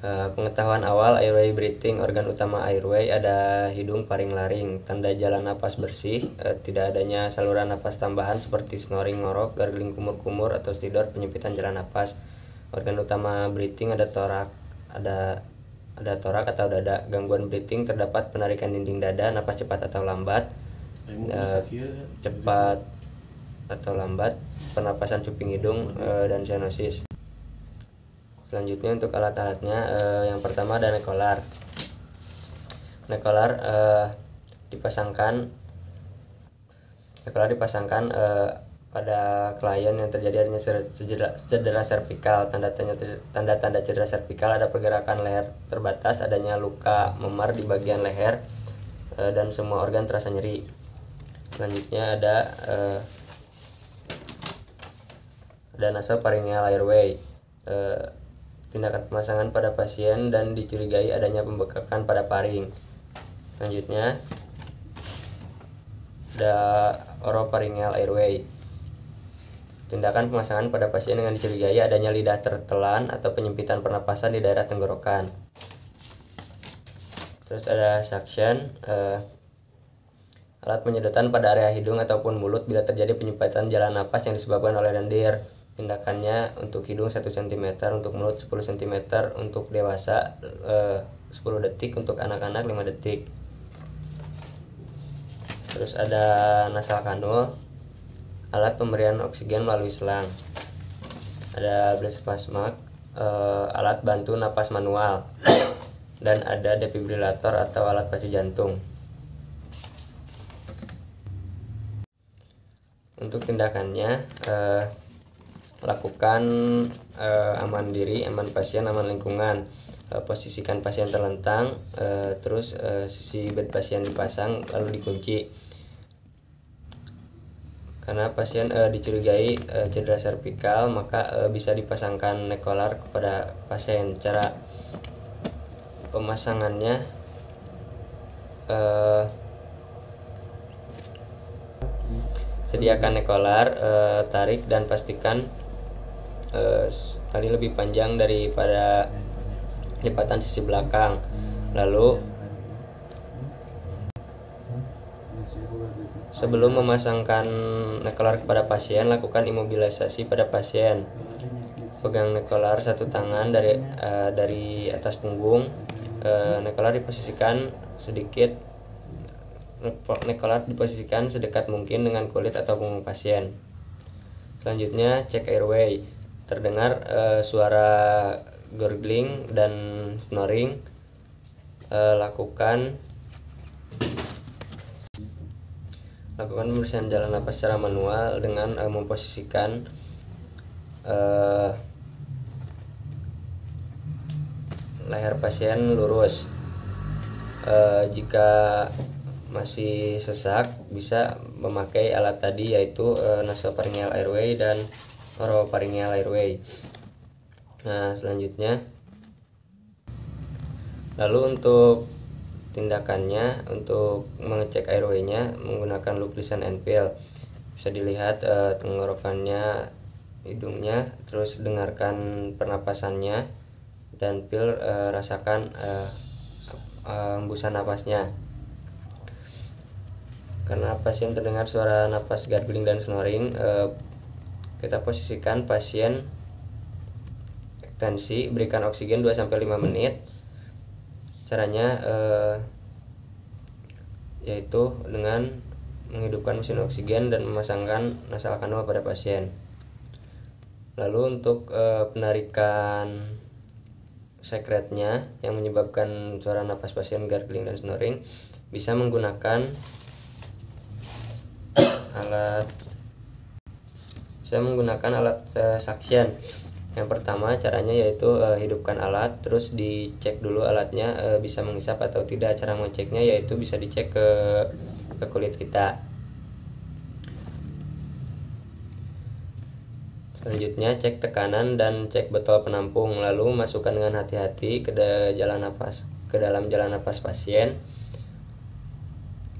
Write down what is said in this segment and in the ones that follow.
Pengetahuan awal airway breathing. Organ utama airway ada hidung, paring, laring. Tanda jalan napas bersih, tidak adanya saluran napas tambahan seperti snoring, ngorok, gargling, kumur-kumur atau stridor, penyempitan jalan napas. Organ utama breathing ada torak, ada torak atau dada. Gangguan breathing terdapat penarikan dinding dada, napas cepat atau lambat, cepat atau lambat, pernapasan cuping hidung, dan cyanosis. Selanjutnya untuk alat-alatnya, yang pertama ada nekolar. Nekolar dipasangkan pada klien yang terjadi adanya cedera servikal. Tanda-tanda cedera servikal ada pergerakan leher terbatas, adanya luka memar di bagian leher, dan semua organ terasa nyeri. Selanjutnya ada nasopharyngeal airway. Tindakan pemasangan pada pasien dan dicurigai adanya pembekakan pada paring. Selanjutnya ada oropharyngeal airway. Tindakan pemasangan pada pasien dengan dicurigai adanya lidah tertelan atau penyempitan pernapasan di daerah tenggorokan. Terus ada suction, alat penyedotan pada area hidung ataupun mulut bila terjadi penyempitan jalan napas yang disebabkan oleh lendir. Tindakannya untuk hidung 1 cm, untuk mulut 10 cm, untuk dewasa 10 detik, untuk anak-anak 5 detik. Terus ada nasal kanul, alat pemberian oksigen melalui selang. Ada breath mask, alat bantu napas manual. Dan ada defibrilator atau alat pacu jantung. Untuk tindakannya, lakukan aman diri, aman pasien, aman lingkungan. Posisikan pasien terlentang, terus sisi bed pasien dipasang lalu dikunci. Karena pasien dicurigai cedera servikal, maka bisa dipasangkan nekolar kepada pasien. Cara pemasangannya, sediakan nekolar, tarik dan pastikan tali lebih panjang daripada lipatan sisi belakang. Lalu sebelum memasangkan nekolar kepada pasien, lakukan imobilisasi pada pasien. Pegang nekolar satu tangan dari atas punggung. Nekolar diposisikan sedekat mungkin dengan kulit atau punggung pasien. Selanjutnya cek airway. Terdengar suara gurgling dan snoring, lakukan pemeriksaan jalan napas secara manual dengan memposisikan leher pasien lurus. Jika masih sesak, bisa memakai alat tadi, yaitu nasopharyngeal airway dan oropharyngeal airway. Nah, selanjutnya, lalu untuk tindakannya, untuk mengecek airway-nya menggunakan loop listen and feel. Bisa dilihat tenggorokannya, hidungnya, terus dengarkan pernapasannya, dan feel, rasakan hembusan napasnya. Karena pasien terdengar suara napas gargling dan snoring, kita posisikan pasien ekstensi, berikan oksigen 2-5 menit. Caranya yaitu dengan menghidupkan mesin oksigen dan memasangkan nasal kanul pada pasien. Lalu untuk penarikan sekretnya yang menyebabkan suara napas pasien gargling dan snoring, bisa menggunakan alat suction. Yang pertama caranya yaitu hidupkan alat, terus dicek dulu alatnya bisa menghisap atau tidak. Cara mengeceknya yaitu bisa dicek ke kulit kita. Selanjutnya cek tekanan dan cek botol penampung, lalu masukkan dengan hati-hati ke dalam jalan napas pasien,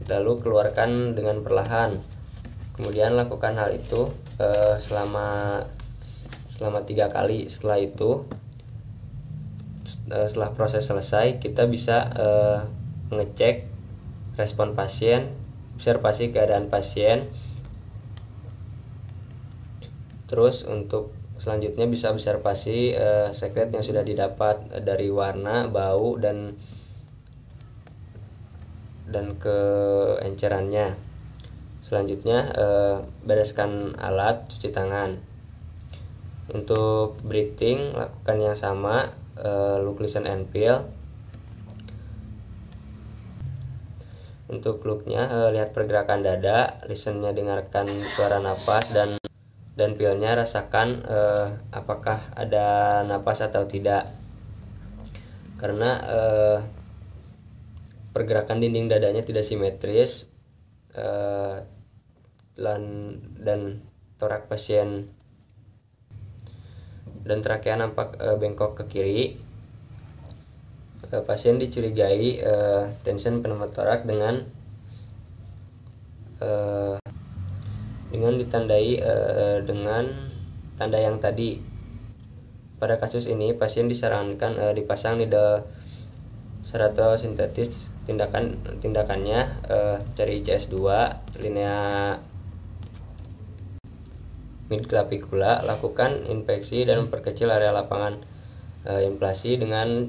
lalu keluarkan dengan perlahan. Kemudian lakukan hal itu selama 3 kali. Setelah itu Setelah proses selesai, kita bisa mengecek respon pasien, observasi keadaan pasien. Terus untuk selanjutnya bisa observasi sekret yang sudah didapat dari warna, bau, dan keencerannya. Selanjutnya bereskan alat, cuci tangan. Untuk breathing lakukan yang sama, look, listen, and feel. Untuk looknya lihat pergerakan dada, listennya dengarkan suara napas, dan feelnya rasakan apakah ada napas atau tidak. Karena pergerakan dinding dadanya tidak simetris dan torak pasien dan trakea nampak bengkok ke kiri. Pasien dicurigai tension pneumotorak dengan ditandai dengan tanda yang tadi. Pada kasus ini pasien disarankan dipasang needle seratosintetis. Tindakannya cari ICS 2, linea midclavicula, lakukan infeksi dan memperkecil area lapangan inflasi dengan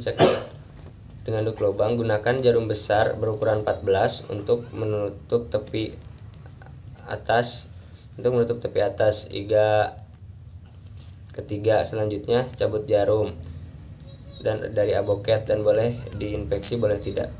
duk lubang. Gunakan jarum besar berukuran 14 untuk menutup tepi atas. Ketiga, selanjutnya cabut jarum dan dari aboket dan boleh diinfeksi, boleh tidak.